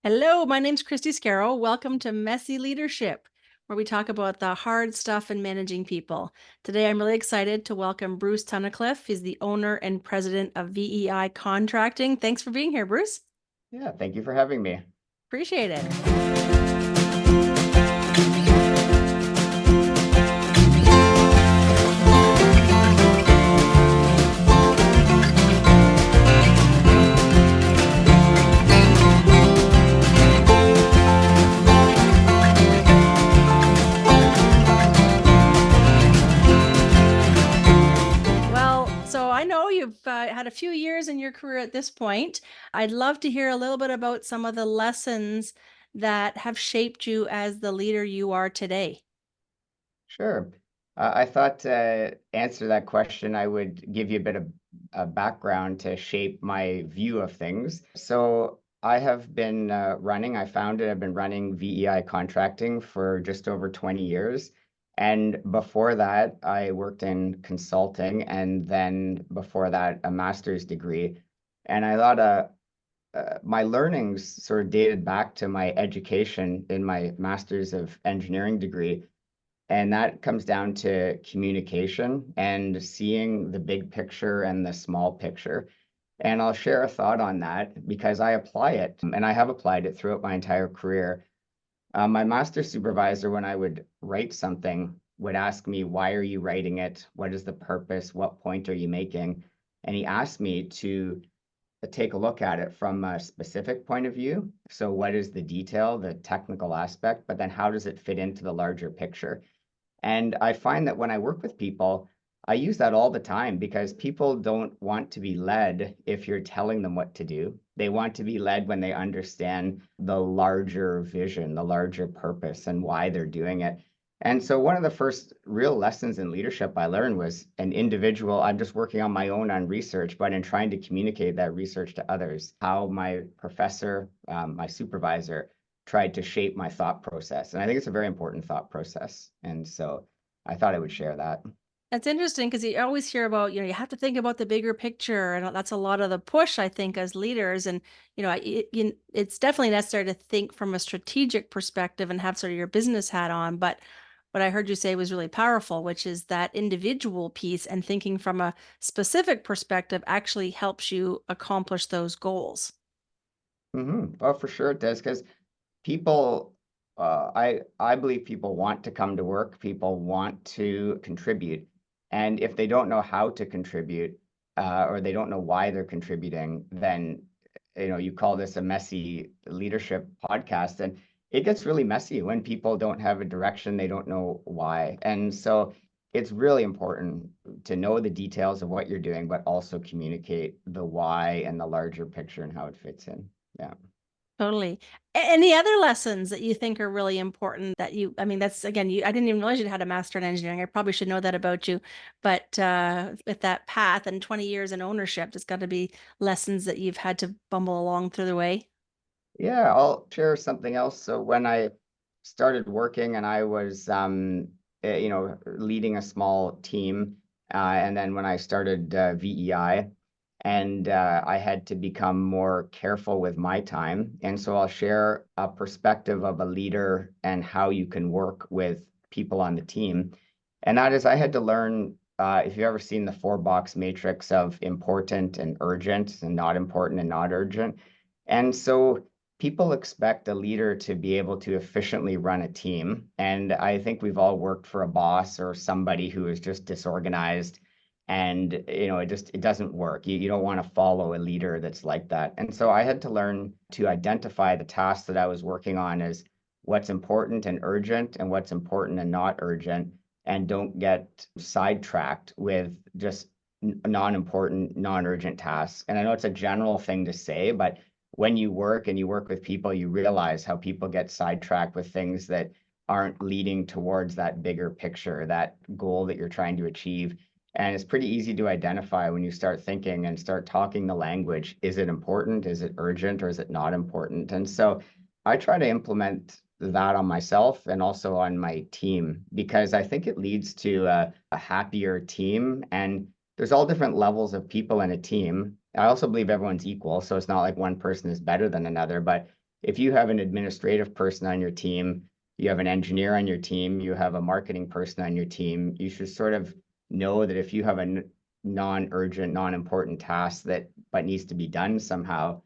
Hello, my name's Christi Scarrow. Welcome to Messy Leadership, where we talk about the hard stuff in managing people. Today, I'm really excited to welcome Bruce Tunnicliffe. He's the owner and president of VEI Contracting. Thanks for being here, Bruce. Yeah, thank you for having me. Appreciate it. So I know you've had a few years in your career at this point. I'd love to hear a little bit about some of the lessons that have shaped you as the leader you are today. Sure. I thought to answer that question, I would give you a bit of a background to shape my view of things. So I have been I've been running VEI contracting for just over 20 years. And before that, I worked in consulting, and then before that, a master's degree. And I thought my learnings sort of dated back to my education in my master's of engineering degree. And that comes down to communication and seeing the big picture and the small picture. And I'll share a thought on that because I apply it, and I have applied it throughout my entire career. My master supervisor, when I would write something, would ask me, "Why are you writing it? What is the purpose? What point are you making?" And he asked me to take a look at it from a specific point of view. So, what is the detail, the technical aspect, but then how does it fit into the larger picture? And I find that when I work with people, I use that all the time because people don't want to be led if you're telling them what to do. They want to be led when they understand the larger vision, the larger purpose, and why they're doing it. And so, one of the first real lessons in leadership I learned was an individual. I'm just working on my own on research, but in trying to communicate that research to others, how my professor, my supervisor, tried to shape my thought process. And I think it's a very important thought process. And so I thought I would share that. That's interesting because you always hear about, you have to think about the bigger picture. And that's a lot of the push, I think, as leaders. And, it's definitely necessary to think from a strategic perspective and have sort of your business hat on. But what I heard you say was really powerful, which is that individual piece and thinking from a specific perspective actually helps you accomplish those goals. Oh, for sure it does. Because people, I believe people want to come to work. People want to contribute. And if they don't know how to contribute, or they don't know why they're contributing, then you call this a messy leadership podcast, and it gets really messy when people don't have a direction, they don't know why. And so it's really important to know the details of what you're doing, but also communicate the why and the larger picture and how it fits in. Yeah. Totally. Any other lessons that you think are really important that I mean, that's again, I didn't even realize you had a master in engineering. I probably should know that about you. But with that path and 20 years in ownership, there's got to be lessons that you've had to bumble along through the way. Yeah, I'll share something else. So when I started working and I was, leading a small team, and then when I started VEI, and I had to become more careful with my time. And so I'll share a perspective of a leader and how you can work with people on the team. And that is, I had to learn, if you've ever seen the four-box matrix of important and urgent and not important and not urgent. And so people expect a leader to be able to efficiently run a team. And I think we've all worked for a boss or somebody who is just disorganized, and it doesn't work. You don't want to follow a leader that's like that. And so I had to learn to identify the tasks that I was working on as what's important and urgent and what's important and not urgent, and don't get sidetracked with just non-important, non-urgent tasks. And I know it's a general thing to say, but when you work and you work with people, you realize how people get sidetracked with things that aren't leading towards that bigger picture, that goal that you're trying to achieve. And it's pretty easy to identify when you start thinking and start talking the language. Is it important? Is it urgent? Or is it not important? And so I try to implement that on myself and also on my team, because I think it leads to a happier team. And there's all different levels of people in a team. I also believe everyone's equal, so it's not like one person is better than another, but if you have an administrative person on your team, you have an engineer on your team, you have a marketing person on your team, you should sort of know that if you have a non-urgent, non-important task that but needs to be done somehow,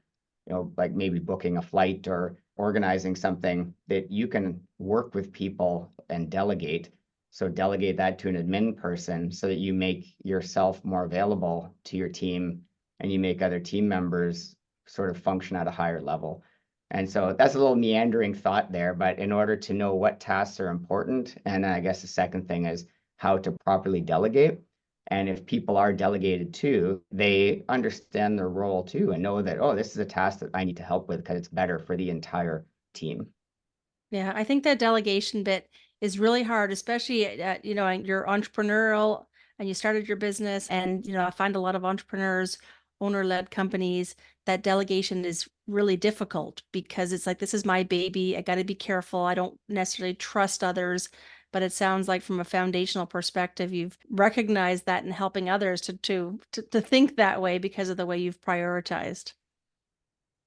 like maybe booking a flight or organizing something, that you can work with people and delegate. So delegate that to an admin person so that you make yourself more available to your team and you make other team members sort of function at a higher level. And so that's a little meandering thought there, but in order to know what tasks are important, and I guess the second thing is how to properly delegate. And if people are delegated to, they understand their role too and know that, oh, this is a task that I need to help with because it's better for the entire team. Yeah, I think that delegation bit is really hard, especially you're entrepreneurial and you started your business. And, I find a lot of entrepreneurs, owner-led companies, that delegation is really difficult because it's like, this is my baby. I got to be careful. I don't necessarily trust others. But it sounds like from a foundational perspective, you've recognized that and helping others to think that way because of the way you've prioritized.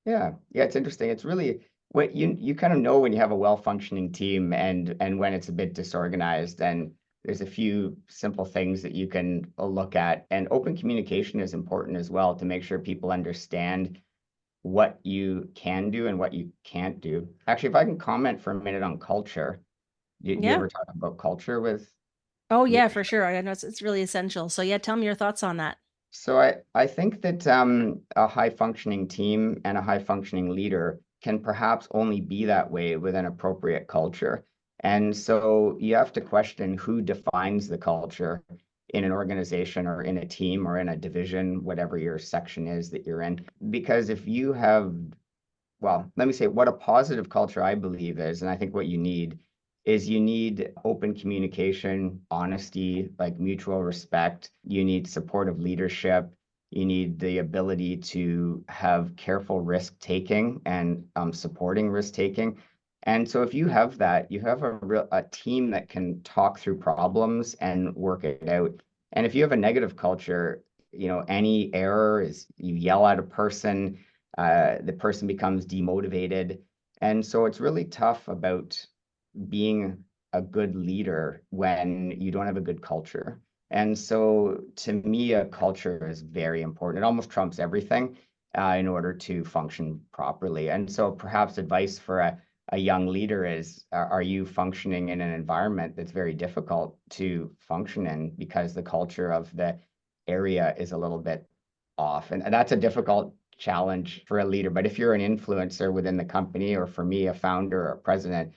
Yeah, yeah, it's interesting. It's really what you kind of know when you have a well-functioning team and when it's a bit disorganized. And there's a few simple things that you can look at. And open communication is important as well to make sure people understand what you can do and what you can't do. Actually, if I can comment for a minute on culture, do you Yeah. ever talk about culture with Oh, yeah, for leadership? sure. I know it's really essential. So yeah, tell me your thoughts on that. So I think that a high functioning team and a high functioning leader can perhaps only be that way with an appropriate culture. And so you have to question who defines the culture in an organization or in a team or in a division, whatever your section is that you're in. Because if you have, well, let me say what a positive culture I believe is, and I think what you need is you need open communication, honesty, like mutual respect. You need supportive leadership. You need the ability to have careful risk taking and supporting risk taking. And so if you have that, you have a team that can talk through problems and work it out. And if you have a negative culture, any error is you yell at a person, the person becomes demotivated. And so it's really tough about being a good leader when you don't have a good culture. And so to me, a culture is very important. It almost trumps everything in order to function properly. And so perhaps advice for a young leader is, are you functioning in an environment that's very difficult to function in because the culture of the area is a little bit off? And that's a difficult challenge for a leader. But if you're an influencer within the company, or for me, a founder or a president,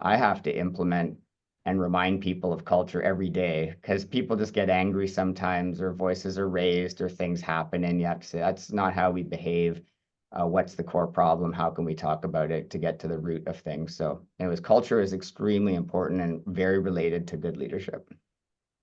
I have to implement and remind people of culture every day because people just get angry sometimes, or voices are raised, or things happen, and you have to say, that's not how we behave. What's the core problem? How can we talk about it to get to the root of things? So, anyways, culture is extremely important and very related to good leadership.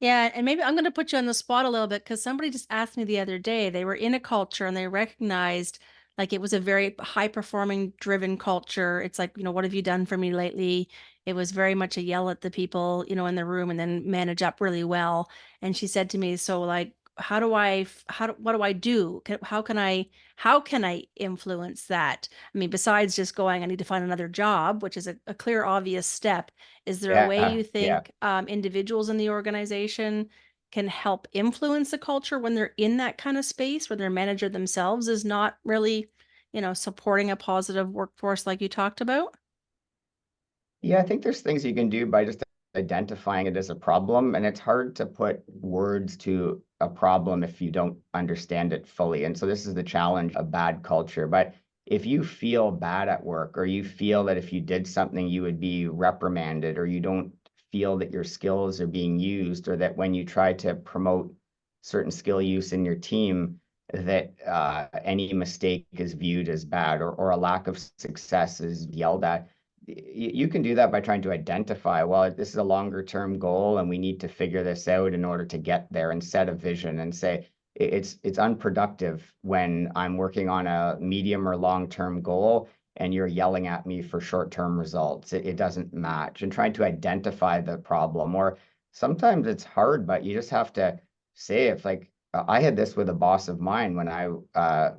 Yeah, and maybe I'm going to put you on the spot a little bit because somebody just asked me the other day. They were in a culture and they recognized like it was a very high performing driven culture. It's like, what have you done for me lately? It was very much a yell at the people, in the room and then manage up really well. And she said to me, so like, what do I do? How can I influence that? I mean, besides just going, I need to find another job, which is a clear, obvious step. Is there a way Yeah, you yeah. think individuals in the organization can help influence the culture when they're in that kind of space where their manager themselves is not really, supporting a positive workforce like you talked about? Yeah, I think there's things you can do by just identifying it as a problem, and it's hard to put words to a problem if you don't understand it fully. And so this is the challenge of bad culture. But if you feel bad at work, or you feel that if you did something you would be reprimanded, or you don't feel that your skills are being used, or that when you try to promote certain skill use in your team, that any mistake is viewed as bad, or a lack of success is yelled at, you can do that by trying to identify, well, this is a longer term goal and we need to figure this out in order to get there, and set a vision and say, it's unproductive when I'm working on a medium or long term goal and you're yelling at me for short term results. It doesn't match. And trying to identify the problem, or sometimes it's hard, but you just have to say, if like I had this with a boss of mine when I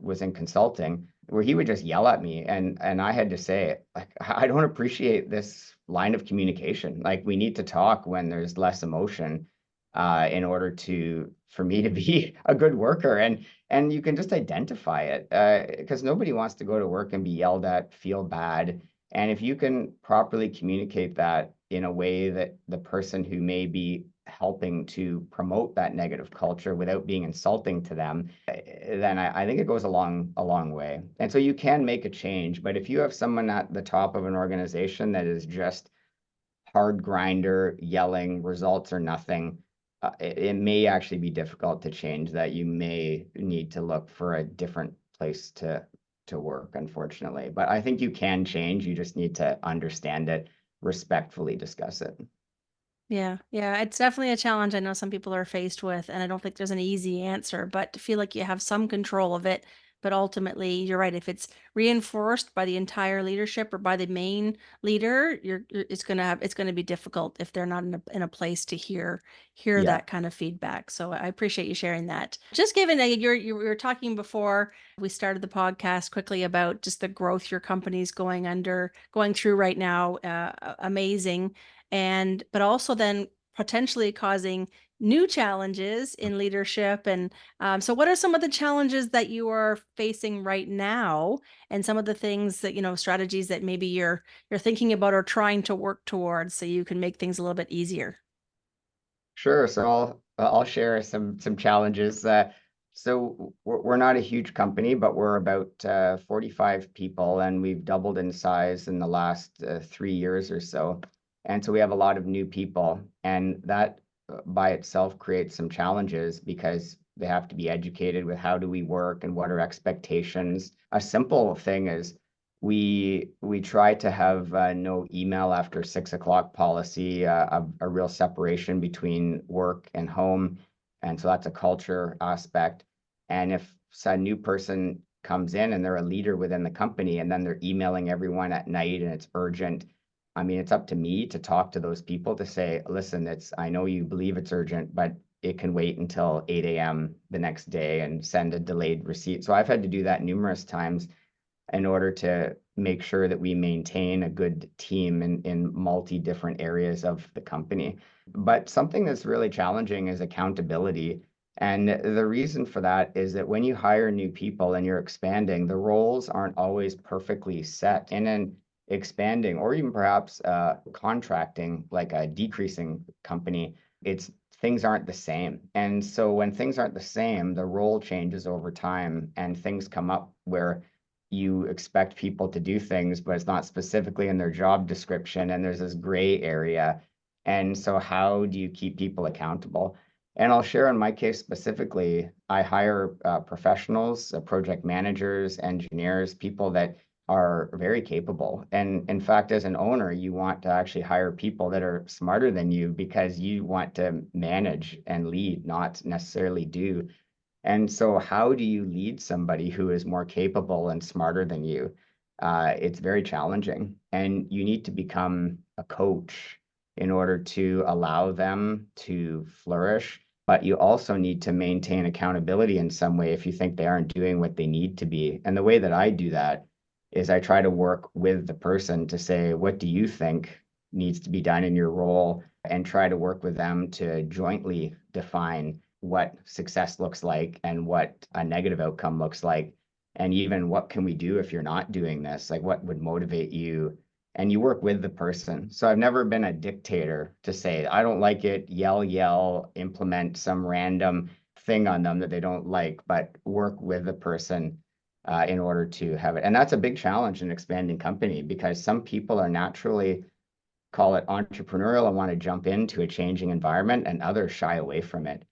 was in consulting. where he would just yell at me, and I had to say, like, I don't appreciate this line of communication. Like, we need to talk when there's less emotion, in order to for me to be a good worker. And you can just identify it, because nobody wants to go to work and be yelled at, feel bad. And if you can properly communicate that in a way that the person who may be helping to promote that negative culture without being insulting to them, then I think it goes a long way. And so you can make a change. But if you have someone at the top of an organization that is just hard grinder, yelling, results or nothing, it may actually be difficult to change that. You may need to look for a different place to work, unfortunately. But I think you can change. You just need to understand it, respectfully discuss it. Yeah, yeah, it's definitely a challenge I know some people are faced with, and I don't think there's an easy answer, but to feel like you have some control of it. But ultimately, you're right. If it's reinforced by the entire leadership or by the main leader, it's gonna be difficult if they're not in a place to hear Yeah. that kind of feedback. So I appreciate you sharing that. Just given that you were talking before we started the podcast quickly about just the growth your company's going through right now, amazing, and but also then potentially causing new challenges in leadership. And so what are some of the challenges that you are facing right now, and some of the things that, strategies that maybe you're thinking about or trying to work towards so you can make things a little bit easier? Sure. So I'll share some challenges. So we're not a huge company, but we're about 45 people, and we've doubled in size in the last 3 years or so. And so we have a lot of new people, and that by itself creates some challenges because they have to be educated with how do we work and what are expectations. A simple thing is we try to have no email after 6 o'clock policy, a real separation between work and home, and so that's a culture aspect. And if a new person comes in and they're a leader within the company, and then they're emailing everyone at night and it's urgent, I mean, it's up to me to talk to those people to say, listen, it's I know you believe it's urgent, but it can wait until 8 a.m. the next day, and send a delayed receipt. So I've had to do that numerous times in order to make sure that we maintain a good team in multi different areas of the company. But something that's really challenging is accountability. And the reason for that is that when you hire new people and you're expanding, the roles aren't always perfectly set. In an expanding or even perhaps contracting, like a decreasing company, it's things aren't the same. And so when things aren't the same, the role changes over time, and things come up where you expect people to do things, but it's not specifically in their job description, and there's this gray area. And so how do you keep people accountable? And I'll share in my case specifically, I hire professionals, project managers, engineers, people that are very capable. And in fact, as an owner, you want to actually hire people that are smarter than you, because you want to manage and lead, not necessarily do. And so, how do you lead somebody who is more capable and smarter than you? It's very challenging, and you need to become a coach in order to allow them to flourish. But you also need to maintain accountability in some way if you think they aren't doing what they need to be. And the way that I do that is I try to work with the person to say, what do you think needs to be done in your role? And try to work with them to jointly define what success looks like and what a negative outcome looks like. And even what can we do if you're not doing this? Like, what would motivate you? And you work with the person. So I've never been a dictator to say, I don't like it, yell, implement some random thing on them that they don't like, but work with the person in order to have it. And that's a big challenge in expanding company, because some people are naturally, call it entrepreneurial, and want to jump into a changing environment, and others shy away from it.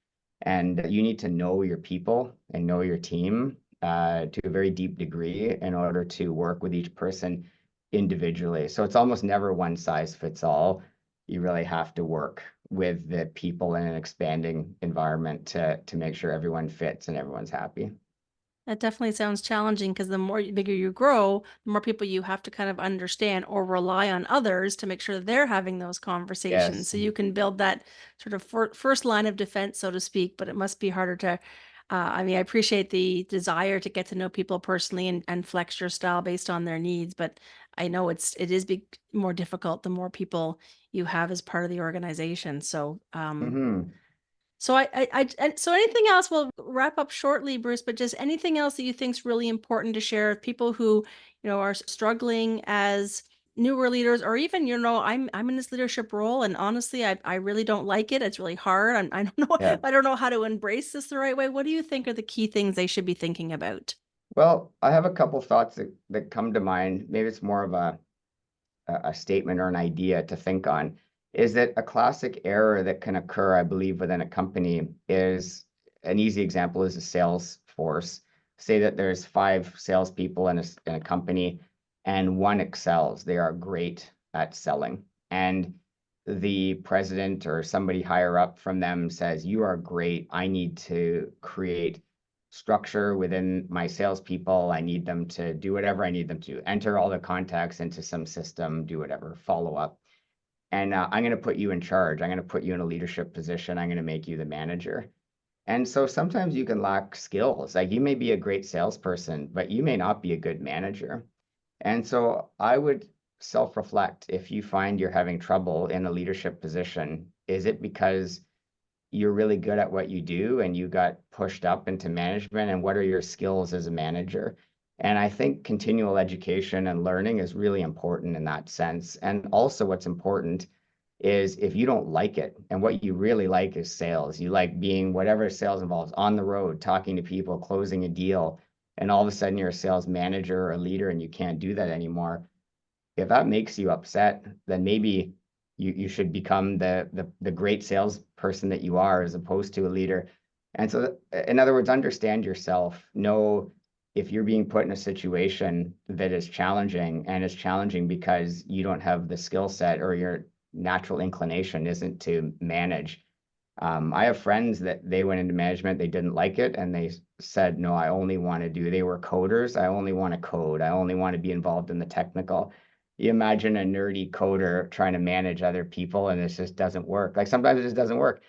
And you need to know your people and know your team to a very deep degree in order to work with each person individually. So it's almost never one size fits all. You really have to work with the people in an expanding environment to make sure everyone fits and everyone's happy. That definitely sounds challenging because the bigger you grow, the more people you have to kind of understand or rely on others to make sure that they're having those conversations. Yes. So you can build that sort of first line of defense, so to speak, but it must be harder to I mean, I appreciate the desire to get to know people personally and flex your style based on their needs, but I know it is more difficult the more people you have as part of the organization. So, Hmm. so anything else? We'll wrap up shortly, Bruce. But just anything else that you think is really important to share with people who, are struggling as newer leaders, or even, I'm in this leadership role, and honestly, I really don't like it. It's really hard. I don't know. Yeah. I don't know how to embrace this the right way. What do you think are the key things they should be thinking about? Well, I have a couple thoughts that come to mind. Maybe it's more of a statement or an idea to think on, is that a classic error that can occur, I believe, within a company is an easy example is a sales force. Say that there's five salespeople in a company and one excels. They are great at selling. And the president or somebody higher up from them says, "You are great. I need to create structure within my salespeople. I need them to do whatever I need them to, enter all the contacts into some system, do whatever, follow up. And I'm going to put you in charge. I'm going to put you in a leadership position. I'm going to make you the manager." And so sometimes you can lack skills. Like you may be a great salesperson, but you may not be a good manager. And so I would self-reflect if you find you're having trouble in a leadership position. Is it because you're really good at what you do and you got pushed up into management, and what are your skills as a manager? And I think continual education and learning is really important in that sense. And also what's important is if you don't like it, and what you really like is sales, you like being whatever sales involves on the road, talking to people, closing a deal, and all of a sudden you're a sales manager or a leader and you can't do that anymore. If that makes you upset, then maybe you should become the great salesperson that you are as opposed to a leader. And so, in other words, understand yourself. Know if you're being put in a situation that is challenging, and it's challenging because you don't have the skill set or your natural inclination isn't to manage. I have friends that they went into management, they didn't like it, and they said, "No, I only want to do," they were coders. "I only want to code. I only want to be involved in the technical." You imagine a nerdy coder trying to manage other people, and it just doesn't work. Like sometimes it just doesn't work.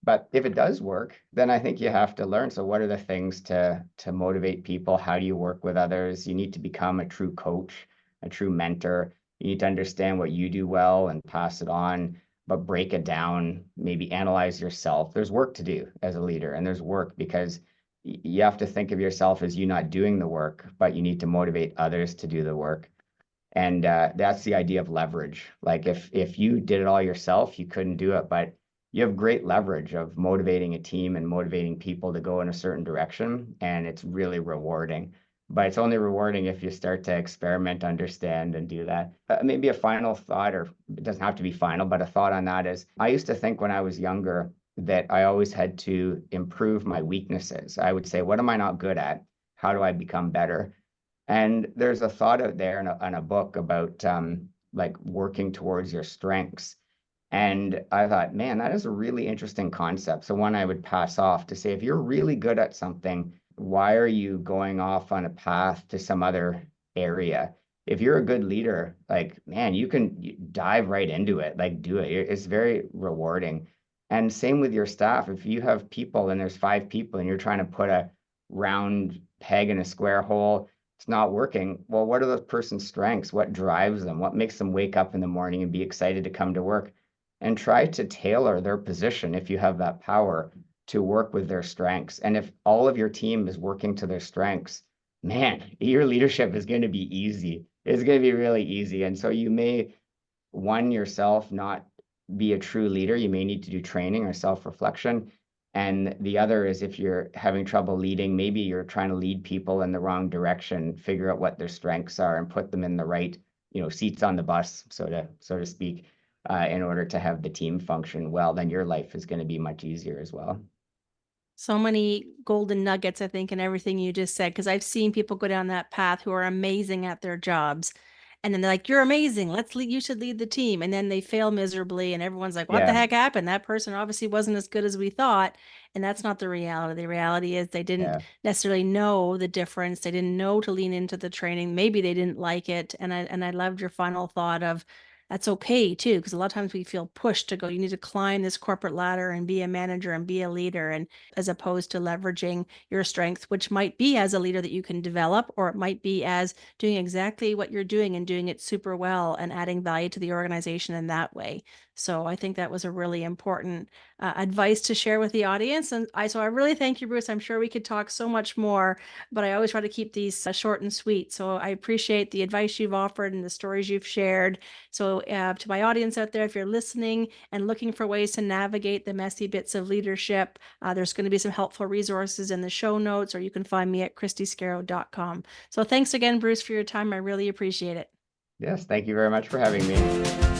But if it does work, then I think you have to learn. So what are the things to motivate people? How do you work with others? You need to become a true coach, a true mentor. You need to understand what you do well and pass it on, but break it down, maybe analyze yourself. There's work to do as a leader, and there's work because you have to think of yourself as you not doing the work, but you need to motivate others to do the work. And that's the idea of leverage. Like if you did it all yourself, you couldn't do it, but you have great leverage of motivating a team and motivating people to go in a certain direction, and it's really rewarding. But it's only rewarding if you start to experiment, understand, and do that. Maybe a final thought, or it doesn't have to be final, but a thought on that is I used to think when I was younger that I always had to improve my weaknesses. I would say, what am I not good at? How do I become better? And there's a thought out there in a book about like working towards your strengths. And I thought, man, that is a really interesting concept. So one I would pass off to say, if you're really good at something, why are you going off on a path to some other area? If you're a good leader, like, man, you dive right into it, like do it. It's very rewarding. And same with your staff. If you have people and there's five people and you're trying to put a round peg in a square hole, it's not working. Well, what are those person's strengths? What drives them? What makes them wake up in the morning and be excited to come to work? And try to tailor their position if you have that power to work with their strengths. And if all of your team is working to their strengths, man, your leadership is going to be easy. It's going to be really easy. And so you may, one, yourself not be a true leader. You may need to do training or self-reflection. And the other is if you're having trouble leading, maybe you're trying to lead people in the wrong direction, figure out what their strengths are and put them in the right, seats on the bus, so to speak, in order to have the team function well, then your life is going to be much easier as well. So many golden nuggets, I think, in everything you just said, because I've seen people go down that path who are amazing at their jobs. And then they're like, "You're amazing. Let's lead, you should lead the team." And then they fail miserably, and everyone's like, "What the Yeah, heck happened? That person obviously wasn't as good as we thought." And that's not the reality. The reality is they didn't yeah, necessarily know the difference. They didn't know to lean into the training. Maybe they didn't like it. And I loved your final thought of that's okay too, because a lot of times we feel pushed to go, you need to climb this corporate ladder and be a manager and be a leader, and as opposed to leveraging your strength, which might be as a leader that you can develop, or it might be as doing exactly what you're doing and doing it super well and adding value to the organization in that way. So I think that was a really important advice to share with the audience. And I really thank you, Bruce. I'm sure we could talk so much more, but I always try to keep these short and sweet. So I appreciate the advice you've offered and the stories you've shared. So to my audience out there, if you're listening and looking for ways to navigate the messy bits of leadership, there's going to be some helpful resources in the show notes, or you can find me at christiscarrow.com. So thanks again, Bruce, for your time. I really appreciate it. Yes, thank you very much for having me.